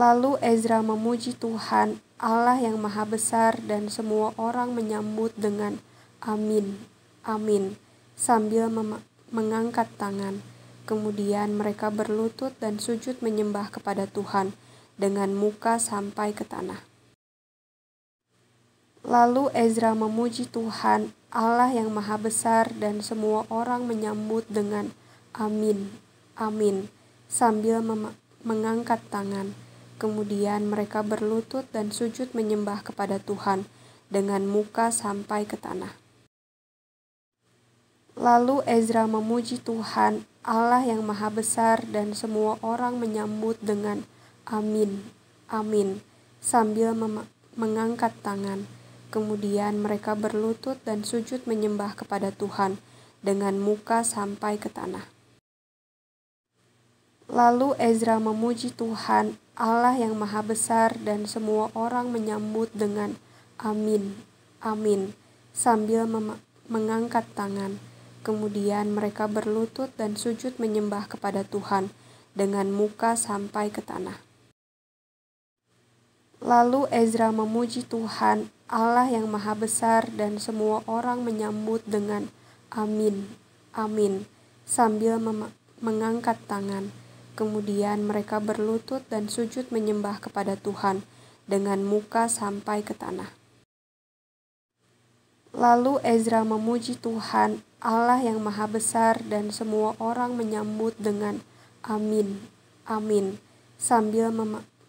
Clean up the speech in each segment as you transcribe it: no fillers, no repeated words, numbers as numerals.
Lalu Ezra memuji Tuhan, Allah yang Maha Besar, dan semua orang menyambut dengan amin, amin, sambil mengangkat tangan. Kemudian mereka berlutut dan sujud menyembah kepada Tuhan dengan muka sampai ke tanah. Lalu Ezra memuji Tuhan, Allah yang Maha Besar, dan semua orang menyambut dengan amin, amin, sambil mengangkat tangan. Kemudian mereka berlutut dan sujud menyembah kepada Tuhan dengan muka sampai ke tanah. Lalu Ezra memuji Tuhan, Allah yang Maha Besar, dan semua orang menyambut dengan amin, amin, sambil mengangkat tangan. Kemudian mereka berlutut dan sujud menyembah kepada Tuhan dengan muka sampai ke tanah. Lalu Ezra memuji Tuhan, Allah yang Maha Besar, dan semua orang menyambut dengan amin, amin, sambil mengangkat tangan. Kemudian mereka berlutut dan sujud menyembah kepada Tuhan dengan muka sampai ke tanah. Lalu Ezra memuji Tuhan, Allah yang Maha Besar, dan semua orang menyambut dengan amin, amin, sambil mengangkat tangan. Kemudian mereka berlutut dan sujud menyembah kepada Tuhan dengan muka sampai ke tanah. Lalu Ezra memuji Tuhan, Allah yang Maha Besar, dan semua orang menyambut dengan amin, amin, sambil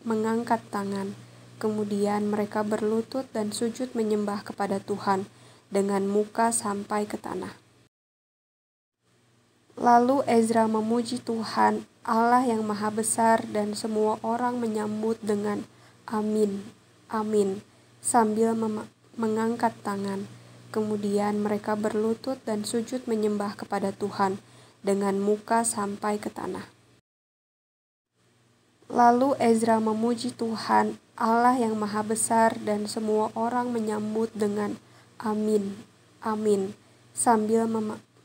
mengangkat tangan. Kemudian mereka berlutut dan sujud menyembah kepada Tuhan dengan muka sampai ke tanah. Lalu Ezra memuji Tuhan, Allah yang Maha Besar, dan semua orang menyambut dengan amin, amin, sambil mengangkat tangan. Kemudian mereka berlutut dan sujud menyembah kepada Tuhan dengan muka sampai ke tanah. Lalu Ezra memuji Tuhan, Allah yang Maha Besar, dan semua orang menyambut dengan amin, amin, sambil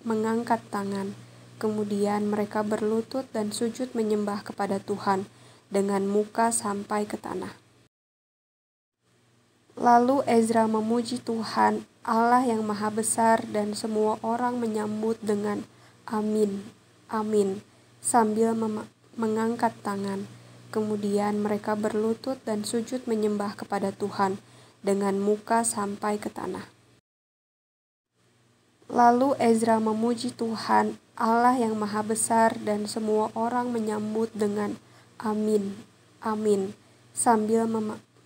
mengangkat tangan. Kemudian mereka berlutut dan sujud menyembah kepada Tuhan dengan muka sampai ke tanah. Lalu Ezra memuji Tuhan, Allah yang Maha Besar, dan semua orang menyambut dengan amin, amin, sambil mengangkat tangan. Kemudian mereka berlutut dan sujud menyembah kepada Tuhan dengan muka sampai ke tanah. Lalu Ezra memuji Tuhan, Allah yang Maha Besar, dan semua orang menyambut dengan amin, amin, sambil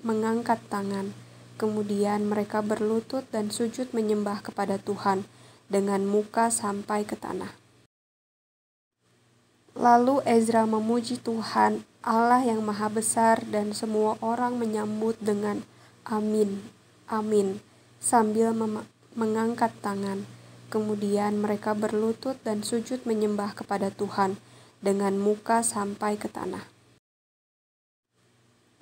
mengangkat tangan. Kemudian mereka berlutut dan sujud menyembah kepada Tuhan dengan muka sampai ke tanah. Lalu Ezra memuji Tuhan, Allah yang Maha Besar, dan semua orang menyambut dengan amin, amin, sambil mengangkat tangan. Kemudian mereka berlutut dan sujud menyembah kepada Tuhan dengan muka sampai ke tanah.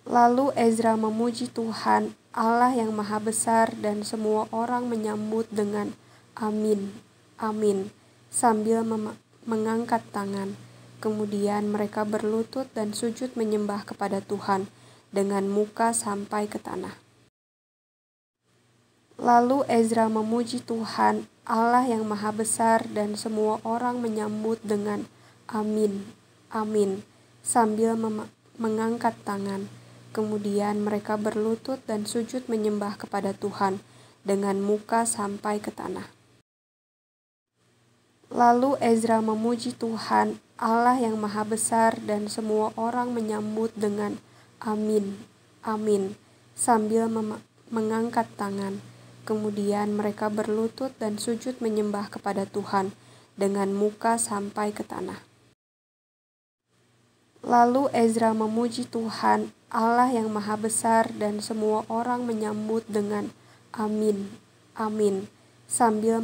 Lalu Ezra memuji Tuhan, Allah yang Maha Besar, dan semua orang menyambut dengan amin, amin, sambil mengangkat tangan. Kemudian mereka berlutut dan sujud menyembah kepada Tuhan dengan muka sampai ke tanah. Lalu Ezra memuji Tuhan, Allah yang Maha Besar, dan semua orang menyambut dengan amin, amin, sambil mengangkat tangan. Kemudian mereka berlutut dan sujud menyembah kepada Tuhan dengan muka sampai ke tanah. Lalu Ezra memuji Tuhan, Allah yang Maha Besar, dan semua orang menyambut dengan amin, amin, sambil mengangkat tangan. Kemudian mereka berlutut dan sujud menyembah kepada Tuhan dengan muka sampai ke tanah. Lalu Ezra memuji Tuhan, Allah yang Maha Besar, dan semua orang menyambut dengan amin, amin, sambil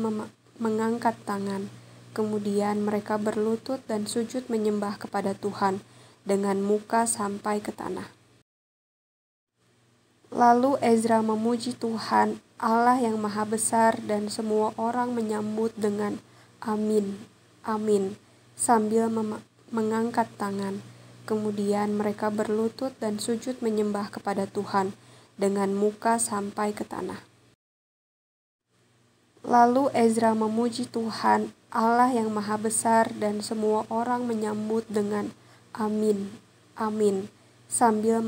mengangkat tangan. Kemudian mereka berlutut dan sujud menyembah kepada Tuhan dengan muka sampai ke tanah. Lalu Ezra memuji Tuhan, Allah yang Maha Besar, dan semua orang menyambut dengan amin, amin, sambil mengangkat tangan. Kemudian mereka berlutut dan sujud menyembah kepada Tuhan dengan muka sampai ke tanah. Lalu Ezra memuji Tuhan, Allah yang Maha Besar, dan semua orang menyambut dengan amin, amin, sambil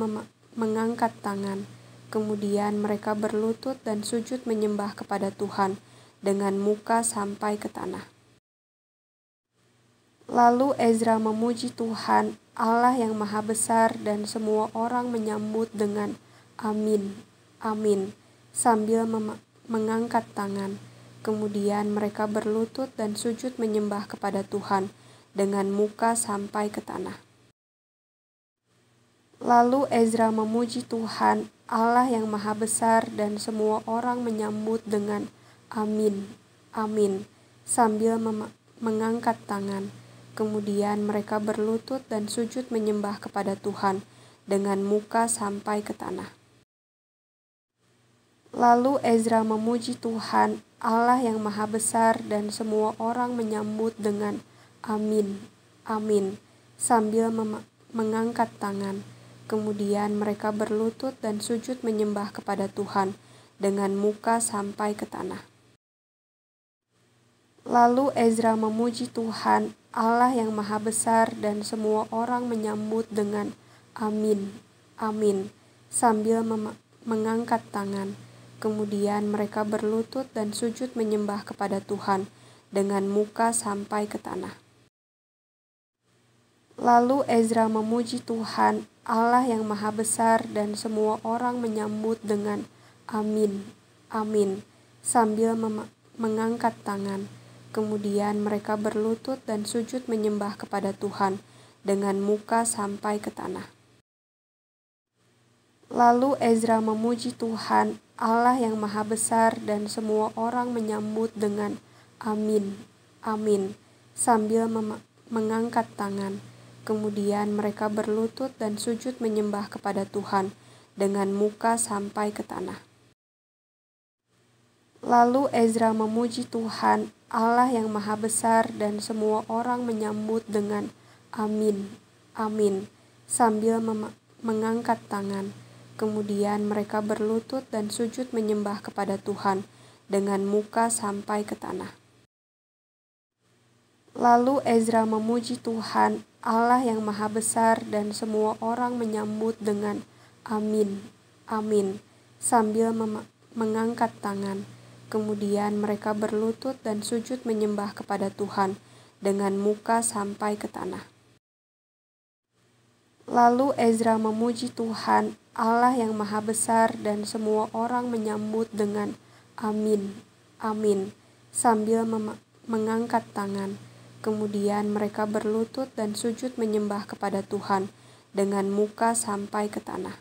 mengangkat tangan. Kemudian mereka berlutut dan sujud menyembah kepada Tuhan dengan muka sampai ke tanah. Lalu Ezra memuji Tuhan, Allah yang Maha Besar, dan semua orang menyambut dengan amin, amin, sambil mengangkat tangan. Kemudian mereka berlutut dan sujud menyembah kepada Tuhan dengan muka sampai ke tanah. Lalu Ezra memuji Tuhan, Allah yang Maha Besar, dan semua orang menyambut dengan amin, amin, sambil mengangkat tangan. Kemudian mereka berlutut dan sujud menyembah kepada Tuhan dengan muka sampai ke tanah. Lalu Ezra memuji Tuhan, Allah yang Maha Besar, dan semua orang menyambut dengan amin, amin, sambil mengangkat tangan. Kemudian mereka berlutut dan sujud menyembah kepada Tuhan dengan muka sampai ke tanah. Lalu Ezra memuji Tuhan, Allah yang Maha Besar, dan semua orang menyambut dengan amin, amin, sambil mengangkat tangan. Kemudian mereka berlutut dan sujud menyembah kepada Tuhan dengan muka sampai ke tanah. Lalu Ezra memuji Tuhan, Allah yang Maha Besar, dan semua orang menyambut dengan amin, amin, sambil mengangkat tangan. Kemudian mereka berlutut dan sujud menyembah kepada Tuhan dengan muka sampai ke tanah. Lalu Ezra memuji Tuhan, Allah yang Maha Besar, dan semua orang menyambut dengan amin, amin, sambil mengangkat tangan. Kemudian mereka berlutut dan sujud menyembah kepada Tuhan dengan muka sampai ke tanah. Lalu Ezra memuji Tuhan, Allah yang Maha Besar, dan semua orang menyambut dengan amin, amin, sambil mengangkat tangan. Kemudian mereka berlutut dan sujud menyembah kepada Tuhan dengan muka sampai ke tanah. Lalu Ezra memuji Tuhan, Allah yang Maha Besar, dan semua orang menyambut dengan amin, amin, sambil mengangkat tangan. Kemudian mereka berlutut dan sujud menyembah kepada Tuhan dengan muka sampai ke tanah. Lalu Ezra memuji Tuhan, Allah yang Maha Besar, dan semua orang menyambut dengan amin, amin, sambil mengangkat tangan. Kemudian mereka berlutut dan sujud menyembah kepada Tuhan dengan muka sampai ke tanah.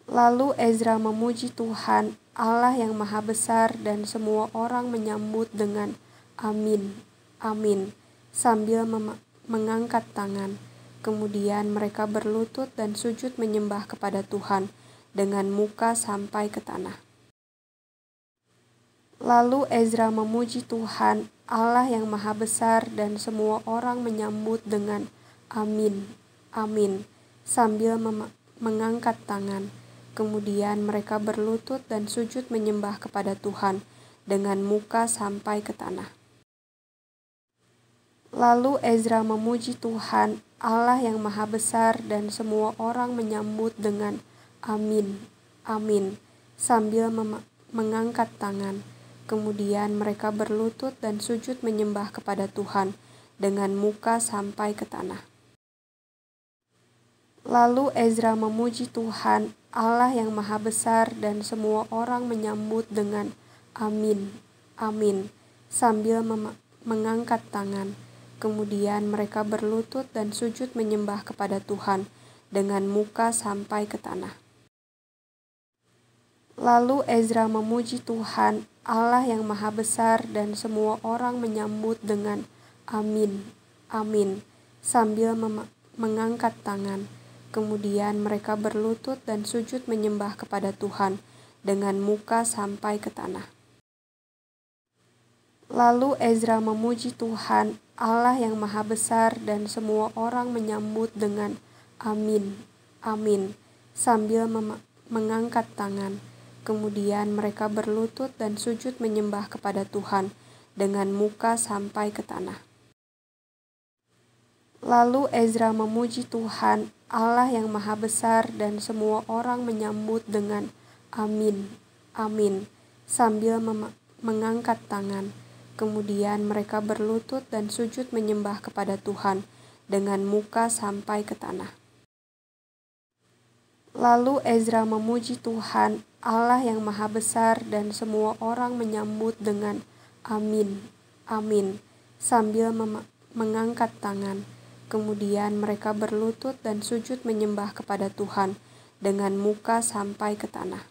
Lalu Ezra memuji Tuhan, Allah yang Maha Besar, dan semua orang menyambut dengan amin, amin, sambil mengangkat tangan. Kemudian mereka berlutut dan sujud menyembah kepada Tuhan dengan muka sampai ke tanah. Lalu Ezra memuji Tuhan, Allah yang Maha Besar, dan semua orang menyambut dengan amin, amin, sambil mengangkat tangan. Kemudian mereka berlutut dan sujud menyembah kepada Tuhan dengan muka sampai ke tanah. Lalu Ezra memuji Tuhan, Allah yang Maha Besar, dan semua orang menyambut dengan amin, amin, sambil mengangkat tangan. Kemudian mereka berlutut dan sujud menyembah kepada Tuhan dengan muka sampai ke tanah. Lalu Ezra memuji Tuhan, Allah yang Maha Besar, dan semua orang menyambut dengan amin, amin, sambil mengangkat tangan. Kemudian mereka berlutut dan sujud menyembah kepada Tuhan dengan muka sampai ke tanah. Lalu Ezra memuji Tuhan, Allah yang Maha Besar, dan semua orang menyambut dengan amin, amin, sambil mengangkat tangan. Kemudian mereka berlutut dan sujud menyembah kepada Tuhan dengan muka sampai ke tanah. Lalu Ezra memuji Tuhan, Allah yang Maha Besar, dan semua orang menyambut dengan amin, amin, sambil mengangkat tangan. Kemudian mereka berlutut dan sujud menyembah kepada Tuhan dengan muka sampai ke tanah. Lalu Ezra memuji Tuhan, Allah yang Maha Besar, dan semua orang menyambut dengan amin, amin, sambil mengangkat tangan. Kemudian mereka berlutut dan sujud menyembah kepada Tuhan dengan muka sampai ke tanah. Lalu Ezra memuji Tuhan, Allah yang Maha Besar, dan semua orang menyambut dengan amin, amin, sambil mengangkat tangan. Kemudian mereka berlutut dan sujud menyembah kepada Tuhan dengan muka sampai ke tanah.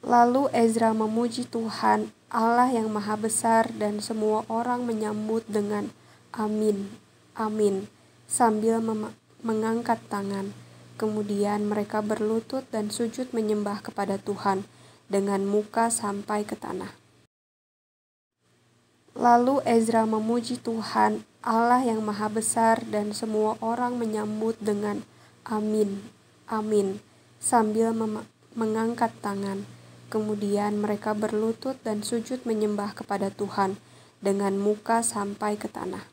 Lalu Ezra memuji Tuhan, Allah yang Maha Besar, dan semua orang menyambut dengan amin, amin, sambil mengangkat tangan. Kemudian mereka berlutut dan sujud menyembah kepada Tuhan dengan muka sampai ke tanah. Lalu Ezra memuji Tuhan, Allah yang Maha Besar, dan semua orang menyambut dengan amin, amin, sambil mengangkat tangan. Kemudian mereka berlutut dan sujud menyembah kepada Tuhan dengan muka sampai ke tanah.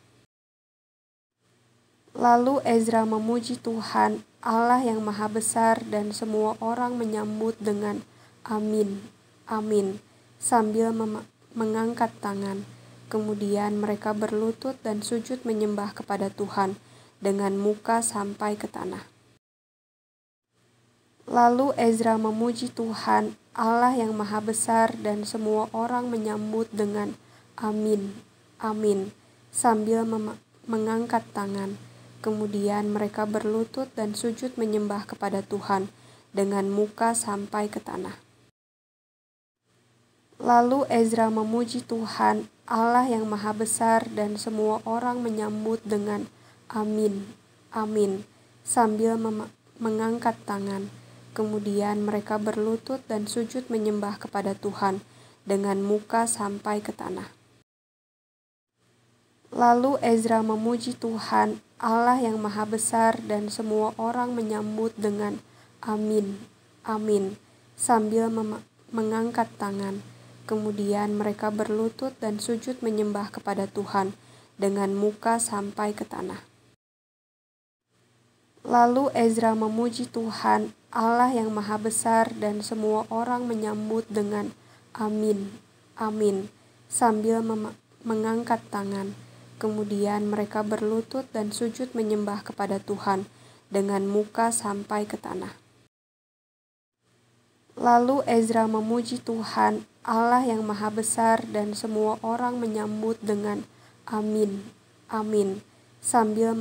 Lalu Ezra memuji Tuhan, Allah yang Maha Besar, dan semua orang menyambut dengan amin, amin, sambil mengangkat tangan. Kemudian mereka berlutut dan sujud menyembah kepada Tuhan dengan muka sampai ke tanah. Lalu Ezra memuji Tuhan, Allah yang Maha Besar, dan semua orang menyambut dengan amin, amin, sambil mengangkat tangan. Kemudian mereka berlutut dan sujud menyembah kepada Tuhan dengan muka sampai ke tanah. Lalu Ezra memuji Tuhan, Allah yang Maha Besar, dan semua orang menyambut dengan amin, amin, sambil mengangkat tangan. Kemudian mereka berlutut dan sujud menyembah kepada Tuhan dengan muka sampai ke tanah. Lalu Ezra memuji Tuhan, Allah yang Maha Besar, dan semua orang menyambut dengan amin, amin, sambil mengangkat tangan. Kemudian mereka berlutut dan sujud menyembah kepada Tuhan dengan muka sampai ke tanah. Lalu Ezra memuji Tuhan, Allah yang Maha Besar, dan semua orang menyambut dengan amin, amin, sambil mengangkat tangan. Kemudian mereka berlutut dan sujud menyembah kepada Tuhan dengan muka sampai ke tanah. Lalu Ezra memuji Tuhan, Allah yang Maha Besar, dan semua orang menyambut dengan amin, amin, sambil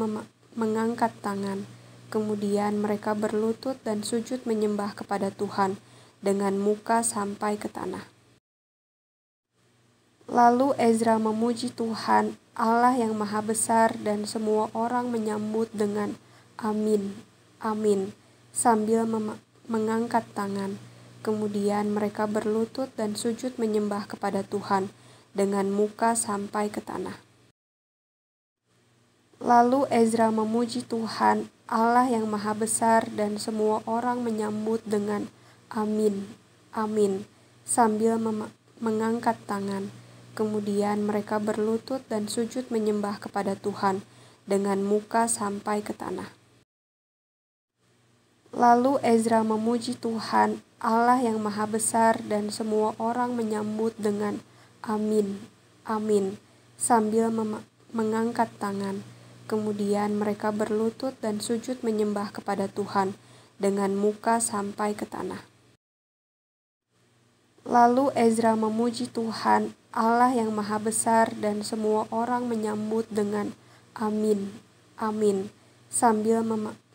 mengangkat tangan. Kemudian mereka berlutut dan sujud menyembah kepada Tuhan dengan muka sampai ke tanah. Lalu Ezra memuji Tuhan, Allah yang Maha Besar, dan semua orang menyambut dengan amin, amin, sambil mengangkat tangan. Kemudian mereka berlutut dan sujud menyembah kepada Tuhan dengan muka sampai ke tanah. Lalu Ezra memuji Tuhan, Allah yang Maha Besar, dan semua orang menyambut dengan amin, amin, sambil mengangkat tangan. Kemudian mereka berlutut dan sujud menyembah kepada Tuhan dengan muka sampai ke tanah. Lalu Ezra memuji Tuhan, Allah yang Maha Besar, dan semua orang menyambut dengan amin, amin, sambil mengangkat tangan. Kemudian mereka berlutut dan sujud menyembah kepada Tuhan dengan muka sampai ke tanah. Lalu Ezra memuji Tuhan, Allah yang Maha Besar, dan semua orang menyambut dengan amin, amin, sambil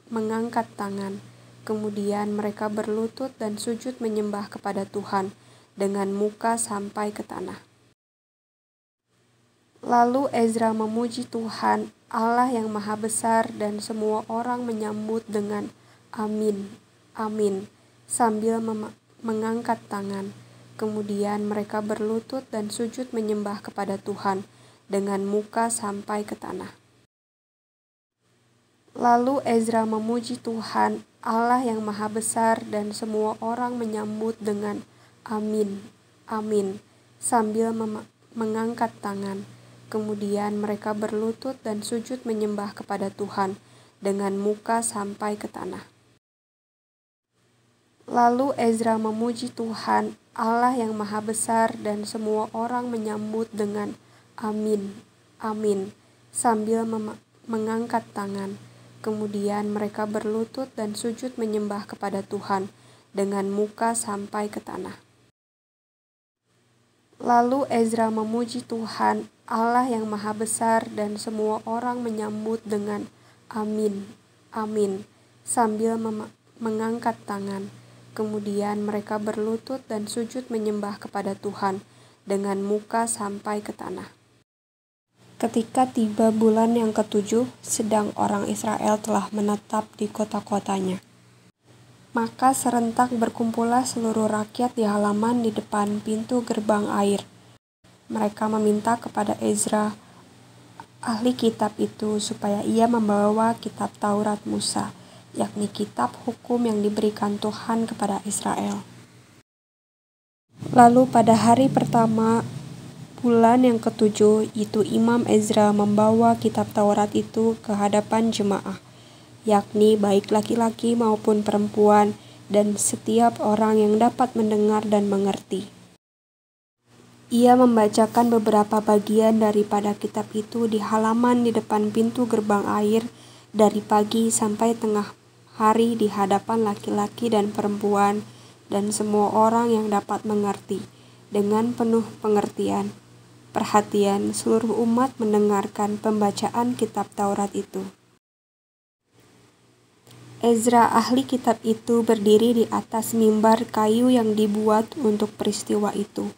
mengangkat tangan. Kemudian mereka berlutut dan sujud menyembah kepada Tuhan dengan muka sampai ke tanah. Lalu Ezra memuji Tuhan, Allah yang Maha Besar, dan semua orang menyambut dengan amin, amin, sambil mengangkat tangan. Kemudian mereka berlutut dan sujud menyembah kepada Tuhan dengan muka sampai ke tanah. Lalu Ezra memuji Tuhan, Allah yang Maha Besar, dan semua orang menyambut dengan amin, amin, sambil mengangkat tangan. Kemudian mereka berlutut dan sujud menyembah kepada Tuhan dengan muka sampai ke tanah. Lalu Ezra memuji Tuhan, Allah yang Maha Besar, dan semua orang menyambut dengan amin, amin, sambil mengangkat tangan. Kemudian mereka berlutut dan sujud menyembah kepada Tuhan dengan muka sampai ke tanah. Lalu Ezra memuji Tuhan, Allah yang Maha Besar, dan semua orang menyambut dengan amin, amin, sambil mengangkat tangan. Kemudian mereka berlutut dan sujud menyembah kepada Tuhan dengan muka sampai ke tanah. Ketika tiba bulan yang ke-7, sedang orang Israel telah menetap di kota-kotanya. Maka serentak berkumpullah seluruh rakyat di halaman di depan pintu gerbang air. Mereka meminta kepada Ezra, ahli kitab itu, supaya ia membawa kitab Taurat Musa, yakni kitab hukum yang diberikan Tuhan kepada Israel. Lalu pada hari pertama bulan yang ke-7 itu Imam Ezra membawa kitab Taurat itu ke hadapan jemaah, yakni baik laki-laki maupun perempuan, dan setiap orang yang dapat mendengar dan mengerti. Ia membacakan beberapa bagian daripada kitab itu di halaman di depan pintu gerbang air dari pagi sampai tengah hari di hadapan laki-laki dan perempuan dan semua orang yang dapat mengerti. Dengan penuh pengertian, perhatian seluruh umat mendengarkan pembacaan kitab Taurat itu. Ezra ahli kitab itu berdiri di atas mimbar kayu yang dibuat untuk peristiwa itu.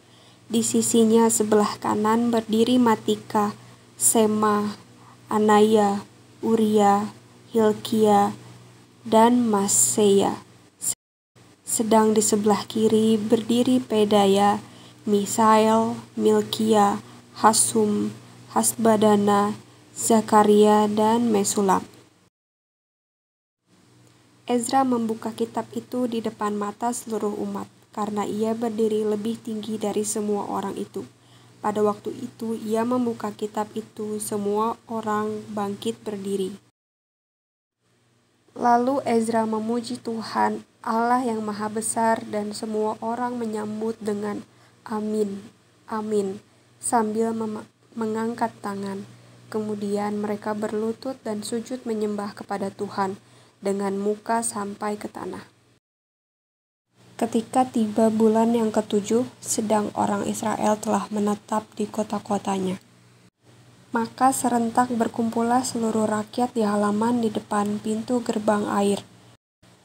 Di sisinya sebelah kanan berdiri Matika, Sema, Anaya, Uria, Hilkia, dan Maseya. Sedang di sebelah kiri berdiri Pedaya, Misael, Milkia, Hasum, Hasbadana, Zakaria, dan Mesulam. Ezra membuka kitab itu di depan mata seluruh umat, karena ia berdiri lebih tinggi dari semua orang itu. Pada waktu itu ia membuka kitab itu, semua orang bangkit berdiri. Lalu Ezra memuji Tuhan, Allah yang Maha Besar, dan semua orang menyambut dengan amin, amin, sambil mengangkat tangan. Kemudian mereka berlutut dan sujud menyembah kepada Tuhan dengan muka sampai ke tanah. Ketika tiba bulan yang ke-7, sedang orang Israel telah menetap di kota-kotanya. Maka serentak berkumpullah seluruh rakyat di halaman di depan pintu gerbang air.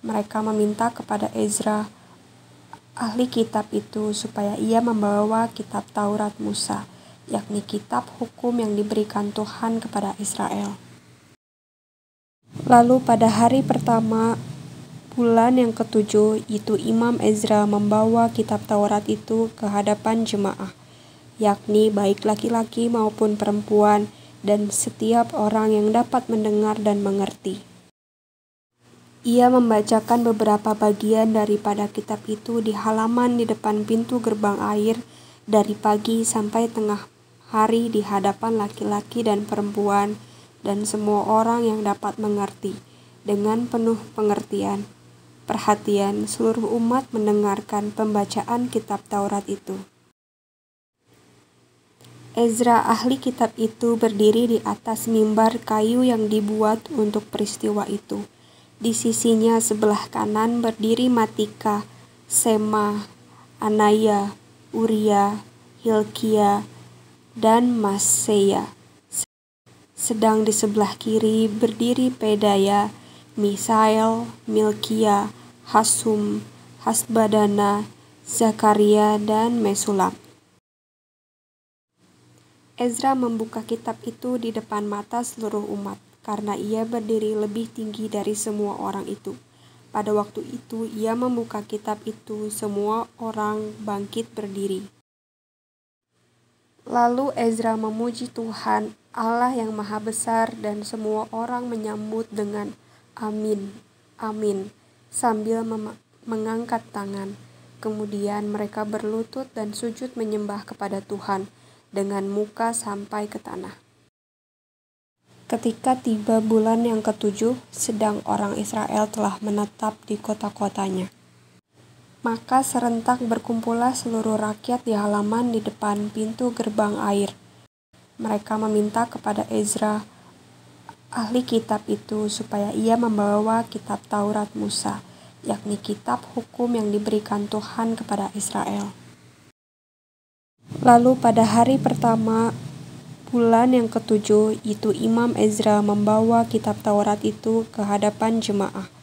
Mereka meminta kepada Ezra, ahli kitab itu, supaya ia membawa kitab Taurat Musa, yakni kitab hukum yang diberikan Tuhan kepada Israel. Lalu pada hari pertama bulan yang ke-7 itu Imam Ezra membawa kitab Taurat itu ke hadapan jemaah, yakni baik laki-laki maupun perempuan, dan setiap orang yang dapat mendengar dan mengerti. Ia membacakan beberapa bagian daripada kitab itu di halaman di depan pintu gerbang air dari pagi sampai tengah hari di hadapan laki-laki dan perempuan dan semua orang yang dapat mengerti. Dengan penuh pengertian, perhatian seluruh umat mendengarkan pembacaan kitab Taurat itu. Ezra ahli kitab itu berdiri di atas mimbar kayu yang dibuat untuk peristiwa itu. Di sisinya sebelah kanan berdiri Matika, Sema, Anaya, Uria, Hilkia, dan Maseya. Sedang di sebelah kiri berdiri Pedaya, Misael, Milkia, Hasum, Hasbadana, Zakaria, dan Mesulam. Ezra membuka kitab itu di depan mata seluruh umat, karena ia berdiri lebih tinggi dari semua orang itu. Pada waktu itu ia membuka kitab itu, semua orang bangkit berdiri. Lalu Ezra memuji Tuhan, Allah yang Maha Besar, dan semua orang menyambut dengan amin, amin, sambil mengangkat tangan. Kemudian mereka berlutut dan sujud menyembah kepada Tuhan dengan muka sampai ke tanah. Ketika tiba bulan yang ketujuh, sedang orang Israel telah menetap di kota-kotanya. Maka serentak berkumpullah seluruh rakyat di halaman di depan pintu gerbang air. Mereka meminta kepada Ezra, ahli kitab itu, supaya ia membawa kitab Taurat Musa, yakni kitab hukum yang diberikan Tuhan kepada Israel. Lalu pada hari pertama bulan yang ketujuh, itu Imam Ezra membawa kitab Taurat itu ke hadapan jemaah,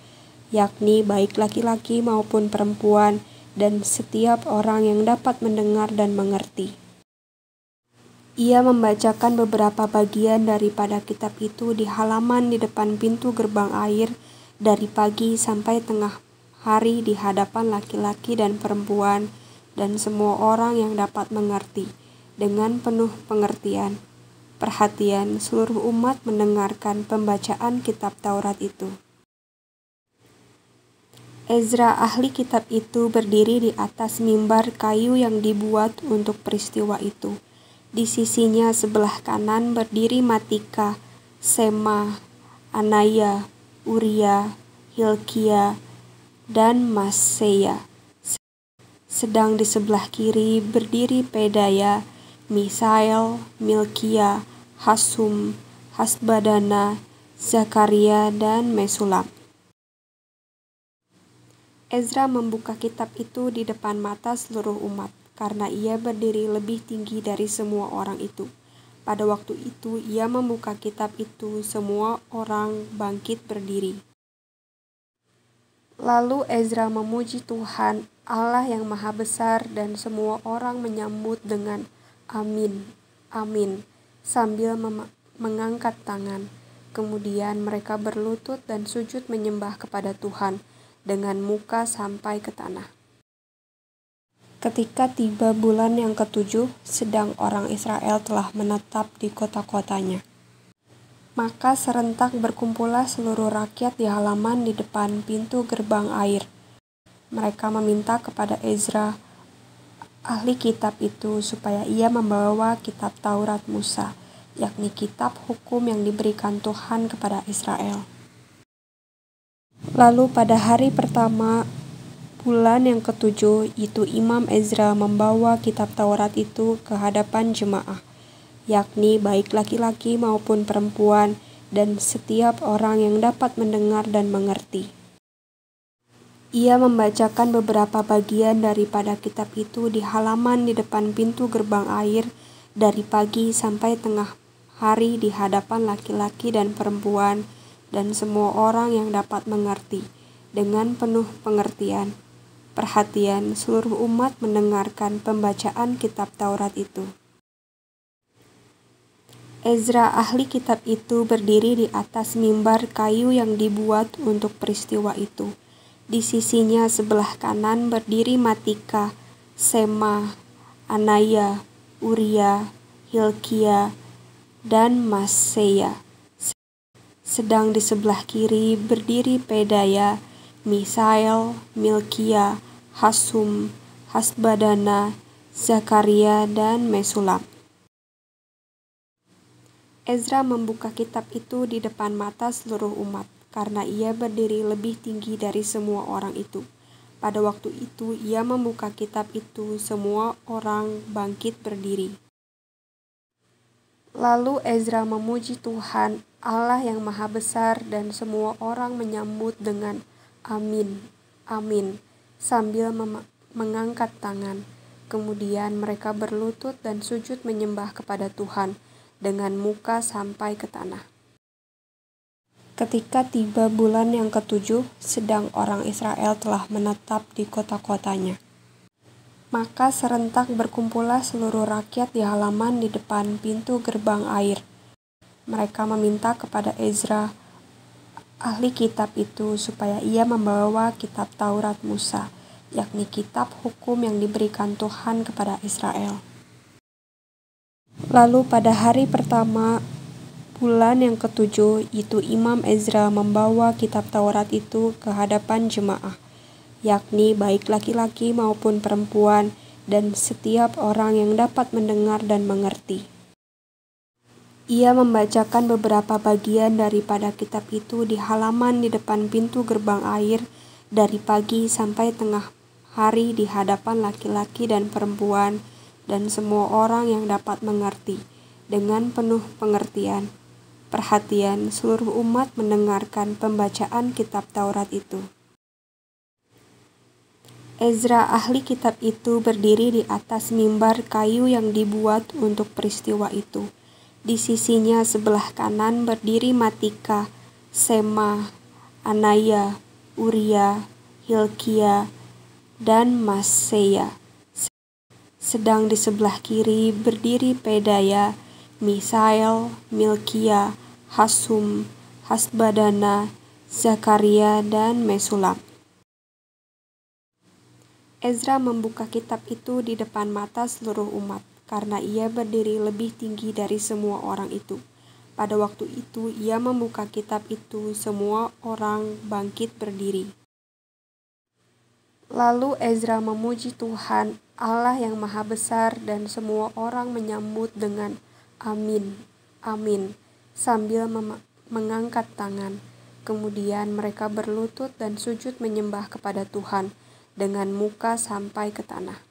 yakni baik laki-laki maupun perempuan, dan setiap orang yang dapat mendengar dan mengerti. Ia membacakan beberapa bagian daripada kitab itu di halaman di depan pintu gerbang air dari pagi sampai tengah hari di hadapan laki-laki dan perempuan dan semua orang yang dapat mengerti. Dengan penuh pengertian, perhatian seluruh umat mendengarkan pembacaan kitab Taurat itu. Ezra ahli kitab itu berdiri di atas mimbar kayu yang dibuat untuk peristiwa itu. Di sisinya sebelah kanan berdiri Matika, Sema, Anaya, Uria, Hilkia, dan Maseya. Sedang di sebelah kiri berdiri Pedaya, Misael, Milkia, Hasum, Hasbadana, Zakaria, dan Mesulam. Ezra membuka kitab itu di depan mata seluruh umat, karena ia berdiri lebih tinggi dari semua orang itu. Pada waktu itu ia membuka kitab itu, semua orang bangkit berdiri. Lalu Ezra memuji Tuhan, Allah yang Maha Besar, dan semua orang menyambut dengan amin, amin, sambil mengangkat tangan. Kemudian mereka berlutut dan sujud menyembah kepada Tuhan dengan muka sampai ke tanah. Ketika tiba bulan yang ketujuh, sedang orang Israel telah menetap di kota-kotanya. Maka serentak berkumpullah seluruh rakyat di halaman di depan pintu gerbang air. Mereka meminta kepada Ezra, ahli kitab itu, supaya ia membawa kitab Taurat Musa, yakni kitab hukum yang diberikan Tuhan kepada Israel. Lalu pada hari pertama bulan yang ketujuh, itu Imam Ezra membawa kitab Taurat itu ke hadapan jemaah, yakni baik laki-laki maupun perempuan, dan setiap orang yang dapat mendengar dan mengerti. Ia membacakan beberapa bagian daripada kitab itu di halaman di depan pintu gerbang air dari pagi sampai tengah hari di hadapan laki-laki dan perempuan dan semua orang yang dapat mengerti. Dengan penuh pengertian, perhatian seluruh umat mendengarkan pembacaan kitab Taurat itu. Ezra ahli kitab itu berdiri di atas mimbar kayu yang dibuat untuk peristiwa itu. Di sisinya sebelah kanan berdiri Matika, Sema, Anaya, Uria, Hilkia, dan Maseya. Sedang di sebelah kiri berdiri Pedaya, Misael, Milkia, Hasum, Hasbadana, Zakaria, dan Mesulam. Ezra membuka kitab itu di depan mata seluruh umat, karena ia berdiri lebih tinggi dari semua orang itu. Pada waktu itu ia membuka kitab itu, semua orang bangkit berdiri. Lalu Ezra memuji Tuhan, Allah yang Maha Besar, dan semua orang menyambut dengan amin, amin, sambil mengangkat tangan. Kemudian mereka berlutut dan sujud menyembah kepada Tuhan dengan muka sampai ke tanah. Ketika tiba bulan yang ketujuh, sedang orang Israel telah menetap di kota-kotanya. Maka serentak berkumpullah seluruh rakyat di halaman di depan pintu gerbang air. Mereka meminta kepada Ezra, ahli kitab itu, supaya ia membawa kitab Taurat Musa, yakni kitab hukum yang diberikan Tuhan kepada Israel. Lalu pada hari pertama bulan yang ketujuh itu Imam Ezra membawa kitab Taurat itu ke hadapan jemaah, yakni baik laki-laki maupun perempuan, dan setiap orang yang dapat mendengar dan mengerti. Ia membacakan beberapa bagian daripada kitab itu di halaman di depan pintu gerbang air dari pagi sampai tengah hari di hadapan laki-laki dan perempuan dan semua orang yang dapat mengerti. Dengan penuh pengertian, perhatian seluruh umat mendengarkan pembacaan kitab Taurat itu. Ezra, ahli kitab itu, berdiri di atas mimbar kayu yang dibuat untuk peristiwa itu. Di sisinya sebelah kanan berdiri Matika, Sema, Anaya, Uria, Hilkia, dan Maseya. Sedang di sebelah kiri berdiri Pedaya, Misael, Milkia, Hasum, Hasbadana, Zakaria, dan Mesulam. Ezra membuka kitab itu di depan mata seluruh umat, karena ia berdiri lebih tinggi dari semua orang itu. Pada waktu itu ia membuka kitab itu, semua orang bangkit berdiri. Lalu Ezra memuji Tuhan, Allah yang Maha Besar, dan semua orang menyambut dengan amin, amin, sambil mengangkat tangan. Kemudian mereka berlutut dan sujud menyembah kepada Tuhan dengan muka sampai ke tanah.